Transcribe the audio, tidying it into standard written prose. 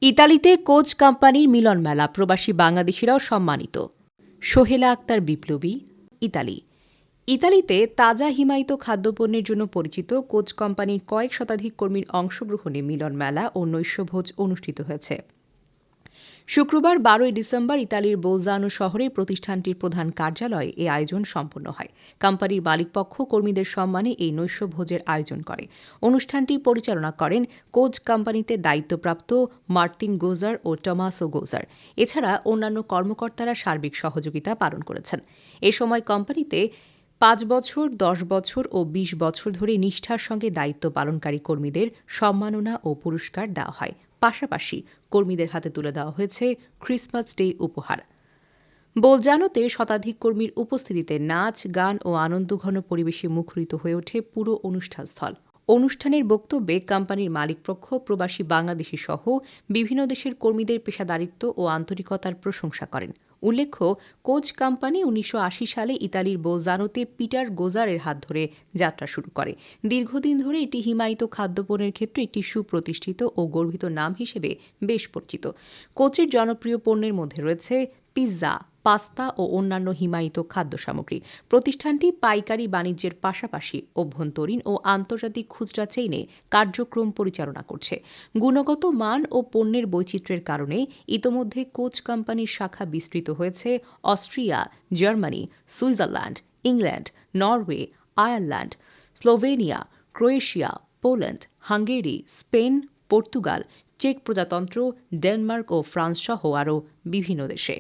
ইতালিতে কোচ কোম্পানির মিলন মেলা, প্রবাসী বাংলাদেশিরাও সম্মানিত। সোহেলা আক্তার বিপ্লবী, ইতালি। ইতালিতে তাজা হিমায়িত খাদ্যপণ্যের জন্য পরিচিত কোচ কোম্পানির কয়েক শতাধিক কর্মীর অংশগ্রহণে মিলন মেলা ও নৈশভোজ অনুষ্ঠিত হয়েছে। শুক্রবার 12 ডিসেম্বর ইতালির বোলজানো শহরে প্রতিষ্ঠানটির প্রধান কার্যালয়ে এই আয়োজন সম্পন্ন হয়। কোম্পানির মালিকপক্ষ কর্মীদের সম্মানে এই নৈশভোজের আয়োজন করে। অনুষ্ঠানটি পরিচালনা করেন কোচ কোম্পানিতে দায়িত্বপ্রাপ্ত মার্তিন গোজার ও টমাসো গোজার। এছাড়া অন্যান্য কর্মকর্তারা সার্বিক সহযোগিতা পালন করেছেন। এ সময় কোম্পানিতে 5 বছর, 10 বছর ও 20 বছর ধরে নিষ্ঠার সঙ্গে দায়িত্ব পালনকারী কর্মীদের সম্মাননা ও পুরস্কার দেওয়া হয়। পাশাপাশি কর্মীদের হাতে তুলে দেওয়া হয়েছে ক্রিসমাস ডে উপহার। বোলজানোতে শতাধিক কর্মীর উপস্থিতিতে নাচ, গান ও আনন্দঘন পরিবেশে মুখরিত হয়ে ওঠে পুরো অনুষ্ঠানস্থল। অনুষ্ঠানের বক্তব্যে কোম্পানির মালিকপক্ষ প্রবাসী বাংলাদেশি সহ বিভিন্ন দেশের কর্মীদের পেশাদারিত্ব ও আন্তরিকতার প্রশংসা করেন। উল্লেখ্য, কোচ কোম্পানি 1980 সালে ইতালির বোলজানোতে পিটার গোজারের হাত ধরে যাত্রা শুরু করে। দীর্ঘদিন ধরে এটি হিমায়িত খাদ্যপণ্যের ক্ষেত্রে একটি সুপ্রতিষ্ঠিত ও গর্বিত নাম হিসেবে বেশ পরিচিত। কোচের জনপ্রিয় পণ্যের মধ্যে রয়েছে পিৎজা, পাস্তা ও অন্যান্য হিমায়িত খাদ্য সামগ্রী। প্রতিষ্ঠানটি পাইকারি বাণিজ্যের পাশাপাশি অভ্যন্তরীণ ও আন্তর্জাতিক খুচরা চেইনে কার্যক্রম পরিচালনা করছে। গুণগত মান ও পণ্যের বৈচিত্র্যের কারণে ইতোমধ্যে কোচ কোম্পানির শাখা বিস্তৃত হয়েছে Austria, Germany, Switzerland, England, Norway, Ireland, Slovenia, Croatia, Poland, Hungary, Spain, Portugal, চেক প্রজাতন্ত্র, ডেনমার্ক ও ফ্রান্স সহ আরও বিভিন্ন দেশে।